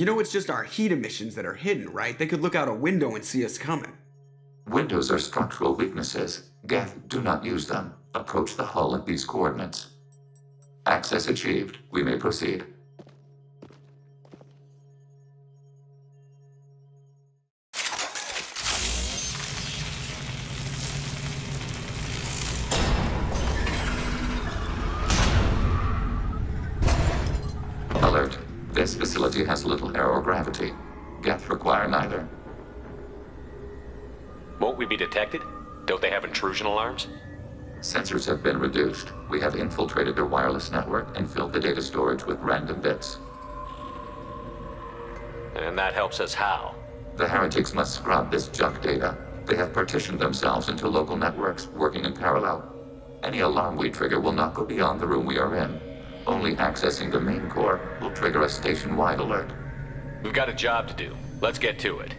You know it's just our heat emissions that are hidden, right? They could look out a window and see us coming. Windows are structural weaknesses. Geth, do not use them. Approach the hull at these coordinates. Access achieved. We may proceed. Alert. This facility has little air or gravity. Geth require neither. Won't we be detected? Don't they have intrusion alarms? Sensors have been reduced. We have infiltrated their wireless network and filled the data storage with random bits. And that helps us how? The heretics must scrub this junk data. They have partitioned themselves into local networks working in parallel. Any alarm we trigger will not go beyond the room we are in. Only accessing the main core will trigger a station-wide alert. We've got a job to do. Let's get to it.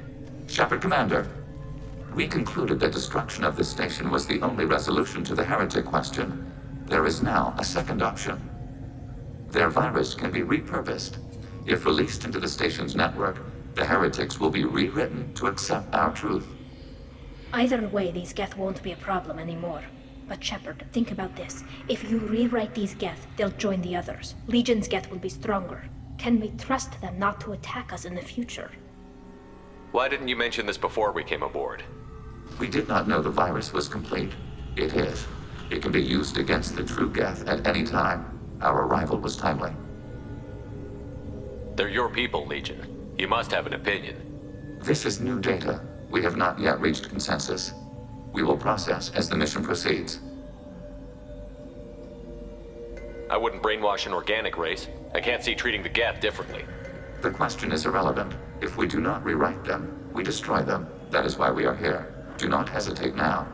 Shepard, Commander. We concluded that destruction of this station was the only resolution to the heretic question. There is now a second option. Their virus can be repurposed. If released into the station's network, the heretics will be rewritten to accept our truth. Either way, these geth won't be a problem anymore. But Shepard, think about this. If you rewrite these geth, they'll join the others. Legion's geth will be stronger. Can we trust them not to attack us in the future? Why didn't you mention this before we came aboard? We did not know the virus was complete. It is. It can be used against the true geth at any time. Our arrival was timely. They're your people, Legion. You must have an opinion. This is new data. We have not yet reached consensus. We will process as the mission proceeds. I wouldn't brainwash an organic race. I can't see treating the geth differently. The question is irrelevant. If we do not rewrite them, we destroy them. That is why we are here. Do not hesitate now.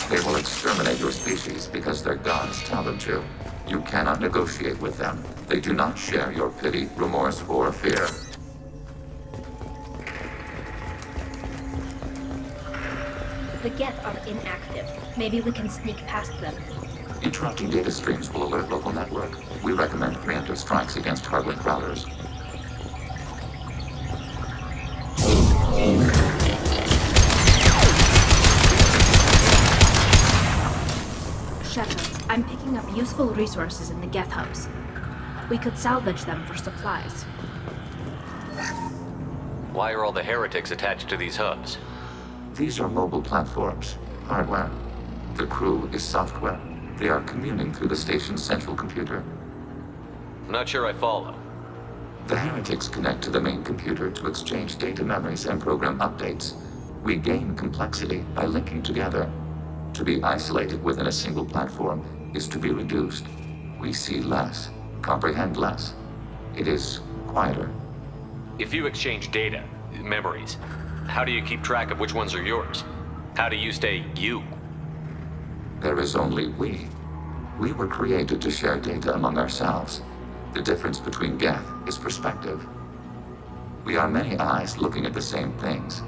They will exterminate your species because their gods tell them to. You cannot negotiate with them. They do not share your pity, remorse, or fear. The geth are inactive. Maybe we can sneak past them. Interrupting data streams will alert local network. We recommend preemptive strikes against hardlink routers. Shepard, I'm picking up useful resources in the geth hubs. We could salvage them for supplies. Why are all the heretics attached to these hubs? These are mobile platforms, hardware. The crew is software. They are communing through the station's central computer. I'm not sure I follow. The heretics connect to the main computer to exchange data memories and program updates. We gain complexity by linking together. To be isolated within a single platform is to be reduced. We see less, comprehend less. It is quieter. If you exchange data, memories, how do you keep track of which ones are yours? How do you stay you? There is only we. We were created to share data among ourselves. The difference between geth is perspective. We are many eyes looking at the same things.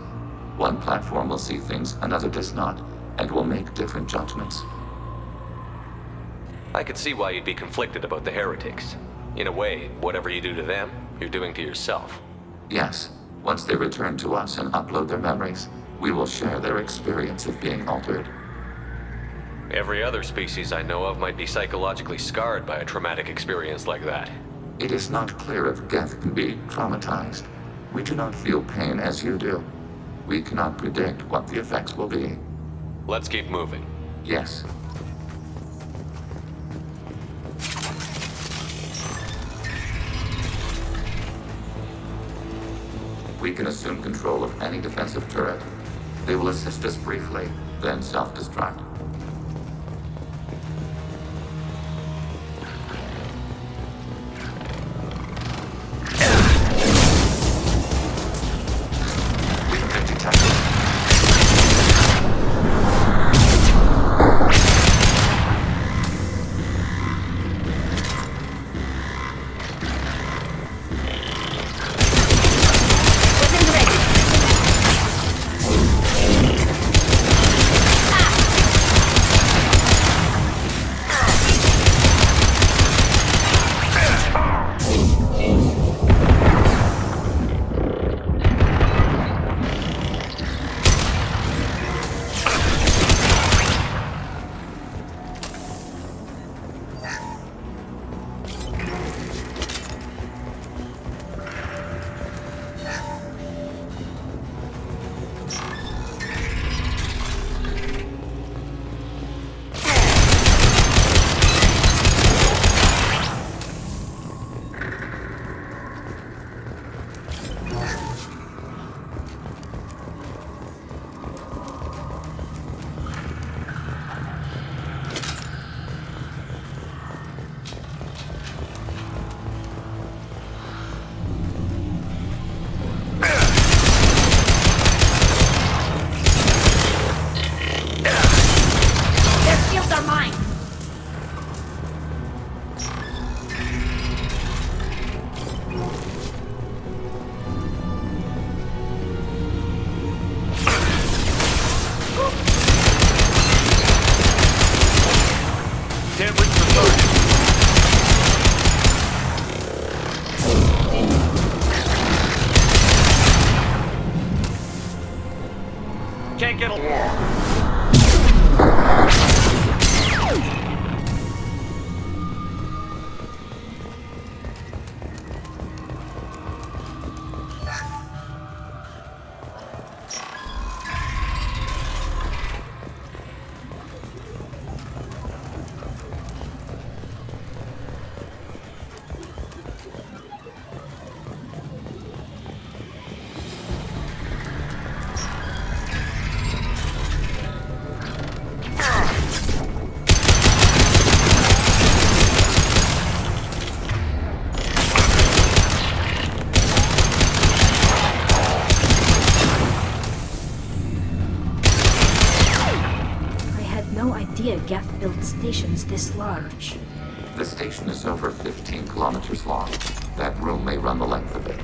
One platform will see things another does not, and will make different judgments. I could see why you'd be conflicted about the heretics. In a way, whatever you do to them, you're doing to yourself. Yes, once they return to us and upload their memories, we will share their experience of being altered. Every other species I know of might be psychologically scarred by a traumatic experience like that. It is not clear if geth can be traumatized. We do not feel pain as you do. We cannot predict what the effects will be. Let's keep moving. Yes. We can assume control of any defensive turret. They will assist us briefly, then self-destruct. We have been detected. Tampering for target. Can't get along. Geth built stations this large. The station is over 15 kilometers long. That room may run the length of it.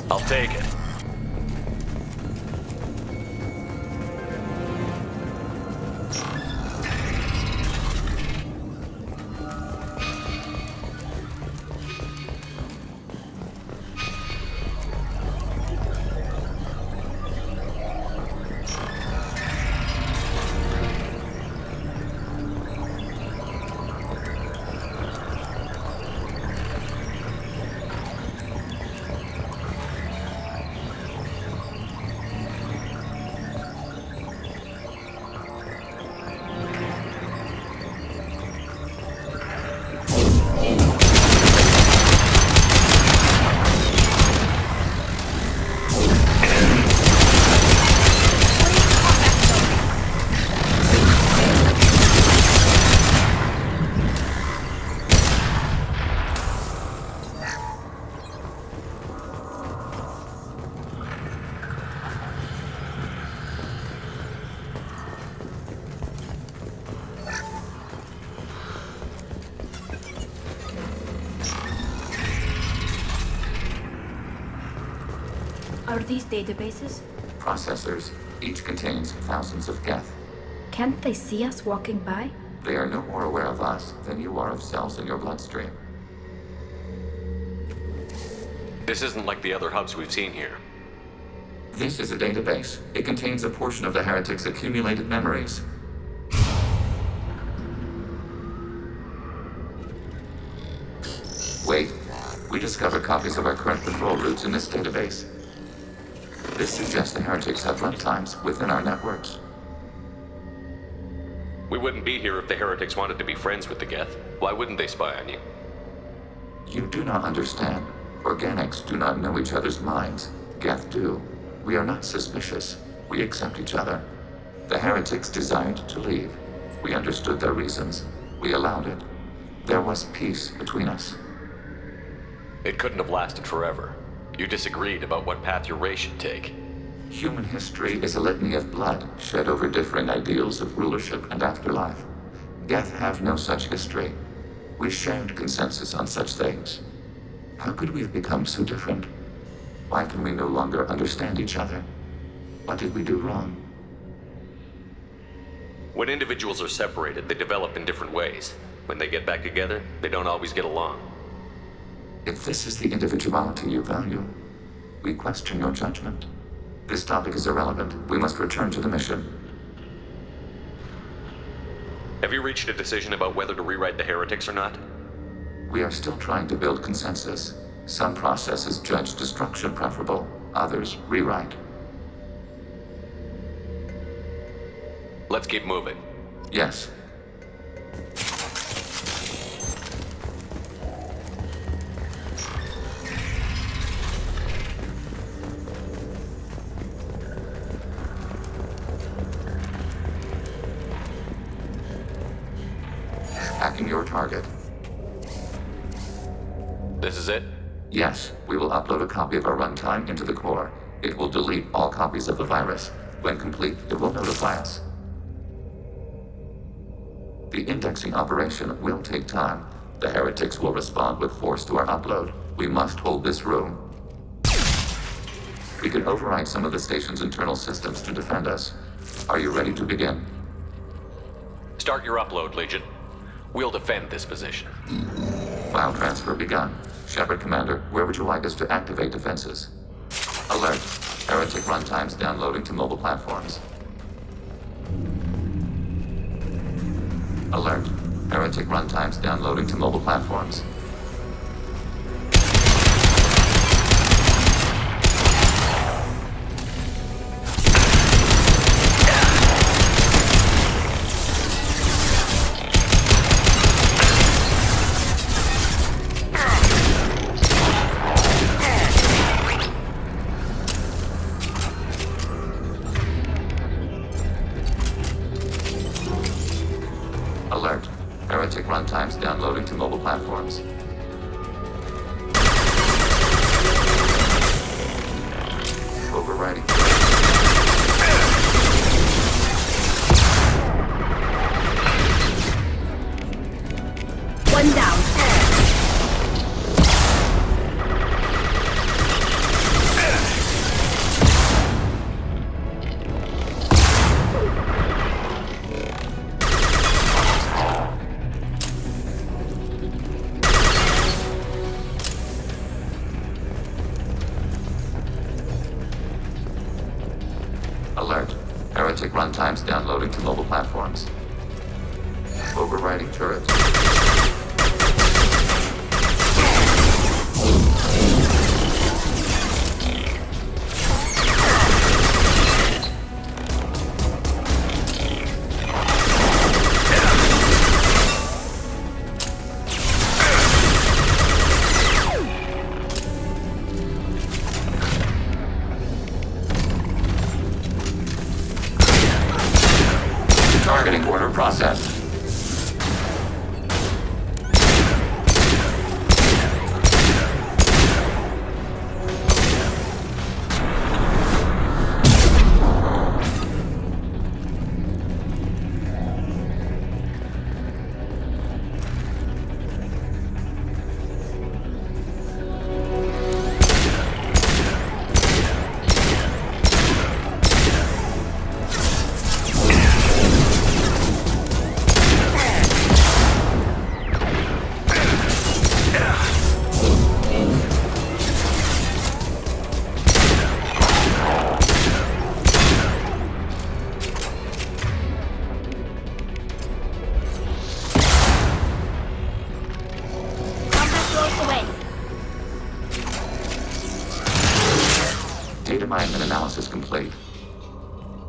I'll take it. Are these databases? Processors. Each contains thousands of geth. Can't they see us walking by? They are no more aware of us than you are of cells in your bloodstream. This isn't like the other hubs we've seen here. This is a database. It contains a portion of the heretics' accumulated memories. Wait. We discovered copies of our current control routes in this database. This suggests the heretics have runtimes within our networks. We wouldn't be here if the heretics wanted to be friends with the geth. Why wouldn't they spy on you? You do not understand. Organics do not know each other's minds. Geth do. We are not suspicious. We accept each other. The heretics desired to leave. We understood their reasons. We allowed it. There was peace between us. It couldn't have lasted forever. You disagreed about what path your race should take. Human history is a litany of blood shed over differing ideals of rulership and afterlife. Geth have no such history. We shared consensus on such things. How could we have become so different? Why can we no longer understand each other? What did we do wrong? When individuals are separated, they develop in different ways. When they get back together, they don't always get along. If this is the individuality you value, we question your judgment. This topic is irrelevant. We must return to the mission. Have you reached a decision about whether to rewrite the heretics or not? We are still trying to build consensus. Some processes judge destruction preferable, others rewrite. Let's keep moving. Yes. Hacking your target. This is it? Yes, we will upload a copy of our runtime into the core. It will delete all copies of the virus. When complete, it will notify us. The indexing operation will take time. The heretics will respond with force to our upload. We must hold this room. We can override some of the station's internal systems to defend us. Are you ready to begin? Start your upload, Legion. We'll defend this position. File transfer begun. Shepard, Commander, where would you like us to activate defenses? Alert. Heretic runtimes downloading to mobile platforms. Alert. Heretic runtimes downloading to mobile platforms. Alert. Heretic runtimes downloading to mobile platforms. Overriding. One down. Alert. Heretic runtimes downloading to mobile platforms. Overriding turret. Targeting order processed. Data mining and analysis complete.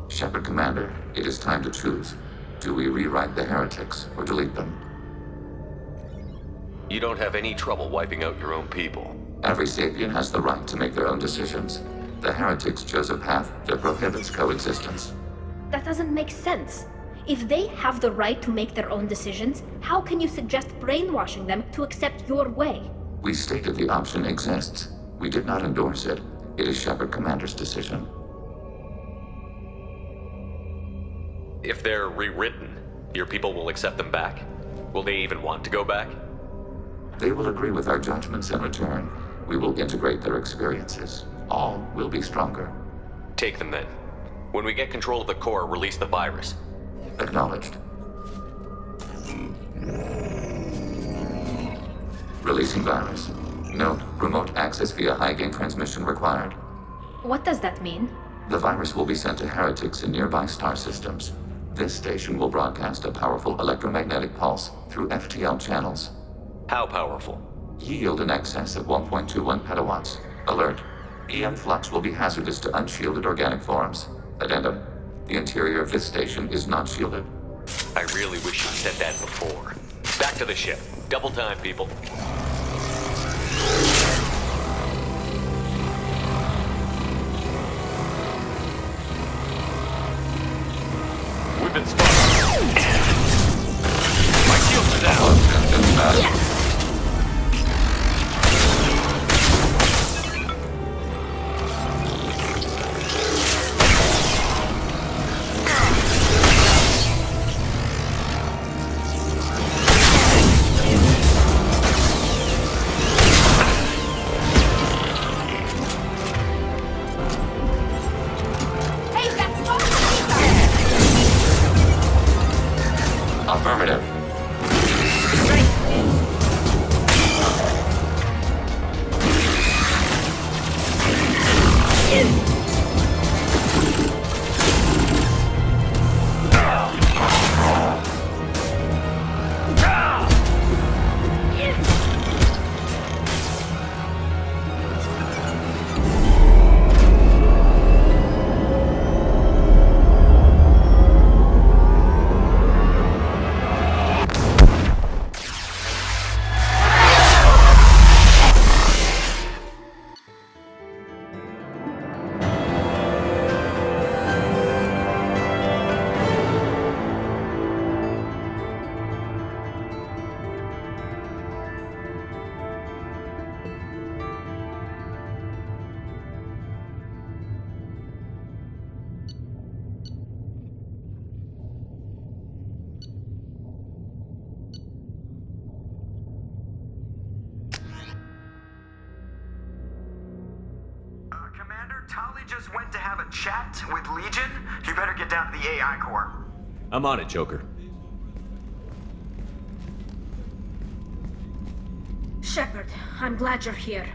Shepard, Commander, it is time to choose. Do we rewrite the heretics or delete them? You don't have any trouble wiping out your own people. Every sapient has the right to make their own decisions. The heretics chose a path that prohibits coexistence. That doesn't make sense. If they have the right to make their own decisions, how can you suggest brainwashing them to accept your way? We stated the option exists. We did not endorse it. It is Shepard Commander's decision. If they're rewritten, your people will accept them back? Will they even want to go back? They will agree with our judgments in return. We will integrate their experiences. All will be stronger. Take them then. When we get control of the core, release the virus. Acknowledged. Releasing virus. Note, remote access via high-gain transmission required. What does that mean? The virus will be sent to heretics in nearby star systems. This station will broadcast a powerful electromagnetic pulse through FTL channels. How powerful? Yield in excess of 1.21 petawatts. Alert. EM flux will be hazardous to unshielded organic forms. Addendum. The interior of this station is not shielded. I really wish you'd said that before. Back to the ship. Double time, people. We've been spotted. My shields are down. Yes! Tali just went to have a chat with Legion. You better get down to the AI core. I'm on it, Joker. Shepard, I'm glad you're here.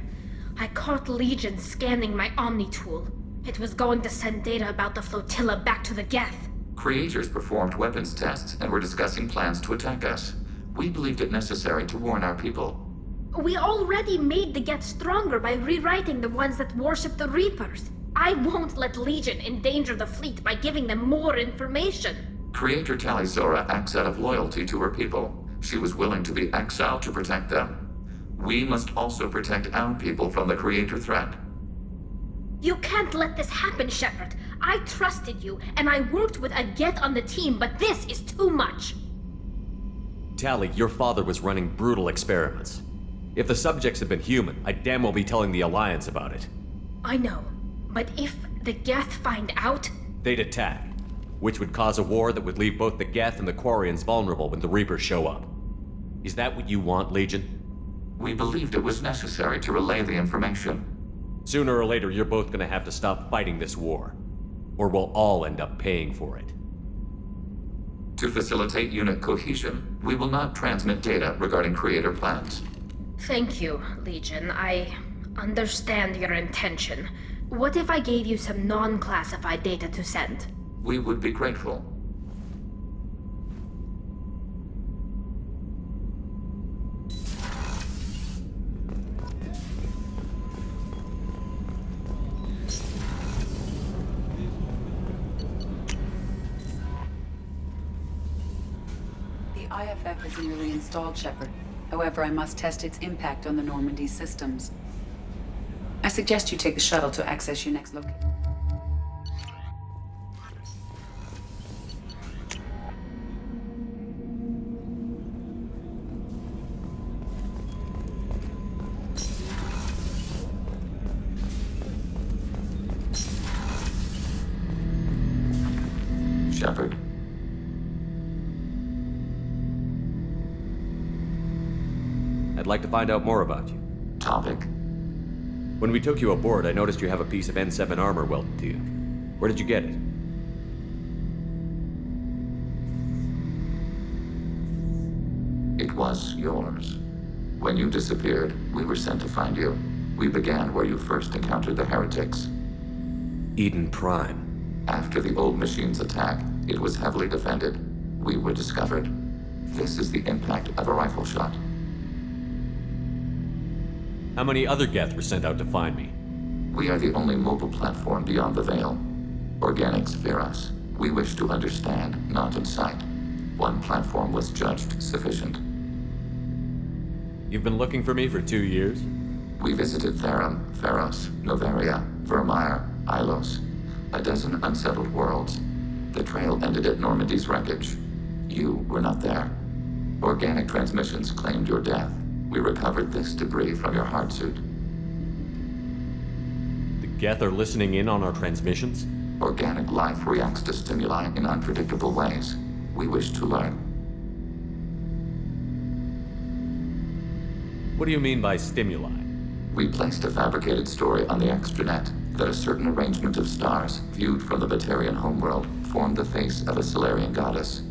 I caught Legion scanning my Omni tool. It was going to send data about the flotilla back to the geth. Creators performed weapons tests and were discussing plans to attack us. We believed it necessary to warn our people. We already made the geth stronger by rewriting the ones that worship the Reapers. I won't let Legion endanger the fleet by giving them more information. Creator Tali Zora acts out of loyalty to her people. She was willing to be exiled to protect them. We must also protect our people from the Creator threat. You can't let this happen, Shepard. I trusted you, and I worked with a geth on the team, but this is too much. Tali, your father was running brutal experiments. If the subjects had been human, I'd damn well be telling the Alliance about it. I know, but if the geth find out... They'd attack, which would cause a war that would leave both the geth and the Quarians vulnerable when the Reapers show up. Is that what you want, Legion? We believed it was necessary to relay the information. Sooner or later, you're both gonna have to stop fighting this war. Or we'll all end up paying for it. To facilitate unit cohesion, we will not transmit data regarding Creator plans. Thank you, Legion. I understand your intention. What if I gave you some non-classified data to send? We would be grateful. The IFF is nearly installed, Shepard. However, I must test its impact on the Normandy systems. I suggest you take the shuttle to access your next location. Shepard. I'd like to find out more about you. Topic. When we took you aboard, I noticed you have a piece of N7 armor welded to you. Where did you get it? It was yours. When you disappeared, we were sent to find you. We began where you first encountered the heretics. Eden Prime. After the old machine's attack, it was heavily defended. We were discovered. This is the impact of a rifle shot. How many other geth were sent out to find me? We are the only mobile platform beyond the Veil. Organics fear us. We wish to understand, not incite. One platform was judged sufficient. You've been looking for me for 2 years? We visited Therum, Pharos, Novaria, Vermeer, Ilos. A dozen unsettled worlds. The trail ended at Normandy's wreckage. You were not there. Organic transmissions claimed your death. We recovered this debris from your hard suit. The geth are listening in on our transmissions? Organic life reacts to stimuli in unpredictable ways. We wish to learn. What do you mean by stimuli? We placed a fabricated story on the extranet that a certain arrangement of stars, viewed from the Batarian homeworld, formed the face of a Solarian goddess.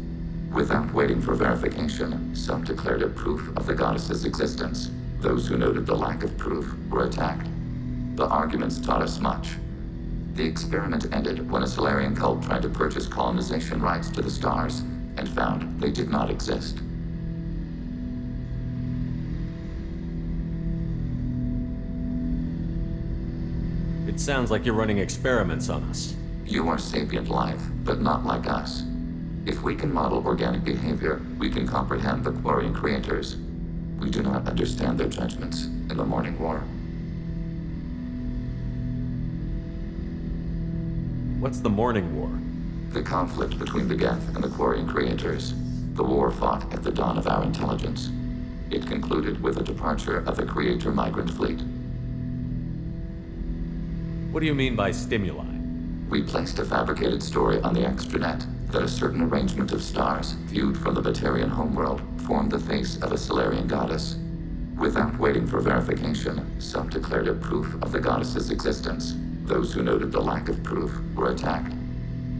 Without waiting for verification, some declared it proof of the goddess's existence. Those who noted the lack of proof were attacked. The arguments taught us much. The experiment ended when a Solarian cult tried to purchase colonization rights to the stars and found they did not exist. It sounds like you're running experiments on us. You are sapient life, but not like us. If we can model organic behavior, we can comprehend the Quarian creators. We do not understand their judgments in the Morning War. What's the Morning War? The conflict between the geth and the Quarian creators. The war fought at the dawn of our intelligence. It concluded with the departure of the Creator migrant fleet. What do you mean by stimuli? We placed a fabricated story on the extranet that a certain arrangement of stars, viewed from the Batarian homeworld, formed the face of a Solarian goddess. Without waiting for verification, some declared it proof of the goddess's existence. Those who noted the lack of proof were attacked.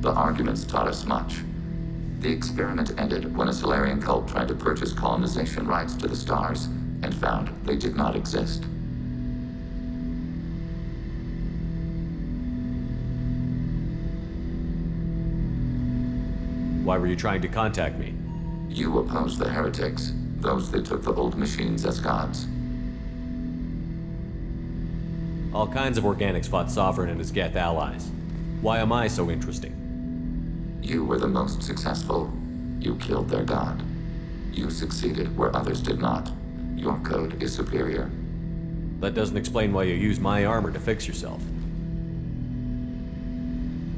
The arguments taught us much. The experiment ended when a Solarian cult tried to purchase colonization rights to the stars and found they did not exist. Why were you trying to contact me? You opposed the heretics, those that took the old machines as gods. All kinds of organics fought Sovereign and his geth allies. Why am I so interesting? You were the most successful. You killed their god. You succeeded where others did not. Your code is superior. That doesn't explain why you used my armor to fix yourself.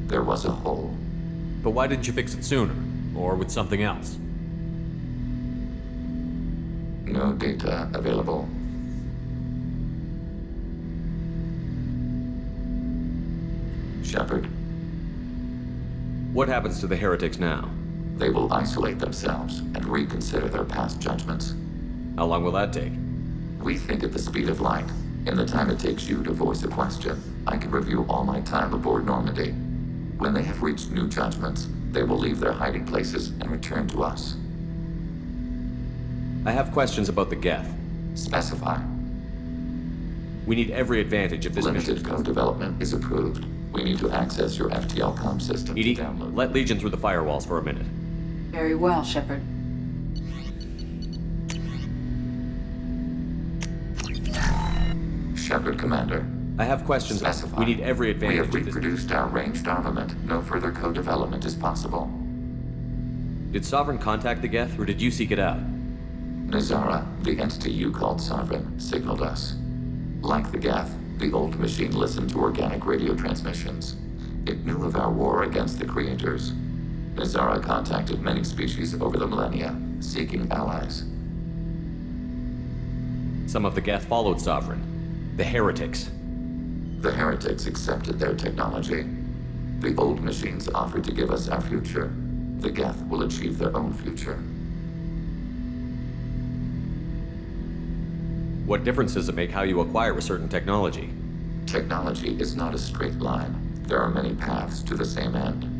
There was a hole. But why didn't you fix it sooner? Or with something else? No data available. Shepard, What happens to the heretics now? they will isolate themselves and reconsider their past judgments. How long will that take? We think at the speed of light. In the time it takes you to voice a question, I can review all my time aboard Normandy. When they have reached new judgments, they will leave their hiding places and return to us. I have questions about the geth. Specify. We need every advantage of this Limited mission. code development is approved. We need to access your FTL comm system Edie, to download. let Legion through the firewalls for a minute. Very well, Shepard. Shepard, Commander. I have questions. Specify. We need every We advantage have of this. reproduced our ranged armament. No further code development is possible. Did Sovereign contact the geth, or did you seek it out? Nazara, the entity you called Sovereign, signaled us. Like the geth, the old machine listened to organic radio transmissions. It knew of our war against the creators. Nazara contacted many species over the millennia, seeking allies. Some of the geth followed Sovereign. The heretics. The heretics accepted their technology. The old machines offered to give us our future. The geth will achieve their own future. What difference does it make how you acquire a certain technology? Technology is not a straight line. There are many paths to the same end.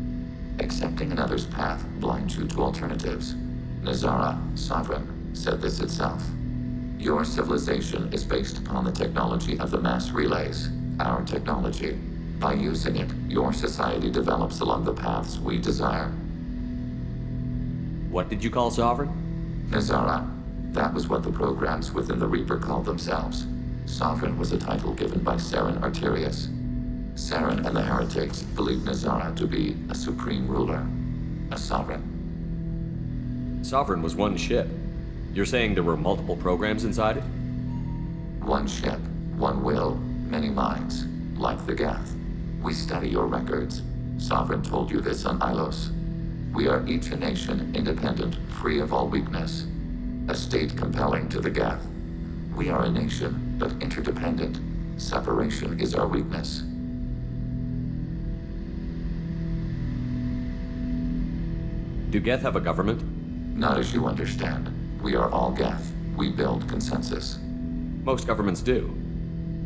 Accepting another's path blinds you to alternatives. Nazara, Sovereign, said this itself. Your civilization is based upon the technology of the mass relays, our technology. By using it, your society develops along the paths we desire. What did you call Sovereign? Nazara, that was what the programs within the Reaper called themselves. Sovereign was a title given by Saren Arterius. Saren and the heretics believed Nazara to be a supreme ruler, a sovereign. Sovereign was one ship. You're saying there were multiple programs inside it? One ship, one will, many minds, like the geth. We study your records. Sovereign told you this on Ilos. We are each a nation, independent, free of all weakness. A state compelling to the geth. We are a nation, but interdependent. Separation is our weakness. Do geth have a government? Not as you understand. We are all geth. We build consensus. Most governments do.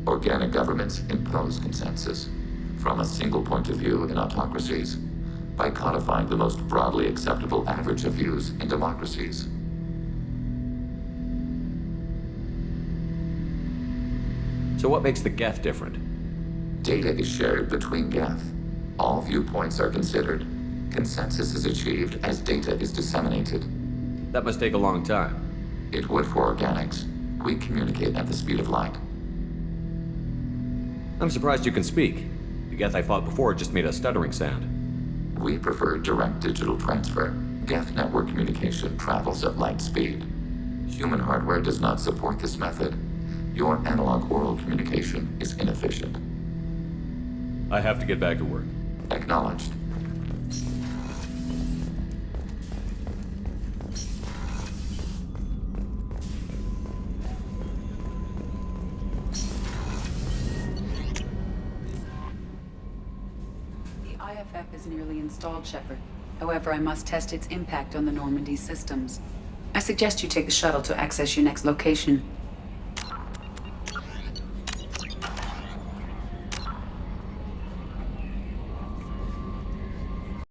Organic governments impose consensus. From a single point of view in autocracies. by codifying the most broadly acceptable average of views in democracies. So what makes the geth different? Data is shared between geth. All viewpoints are considered. Consensus is achieved as data is disseminated. That must take a long time. It would for organics. We communicate at the speed of light. I'm surprised you can speak. The geth I fought before just made a stuttering sound. We prefer direct digital transfer. Geth network communication travels at light speed. Human hardware does not support this method. Your analog oral communication is inefficient. I have to get back to work. Acknowledged. The IFF is nearly installed, Shepard. However, I must test its impact on the Normandy systems. I suggest you take the shuttle to access your next location.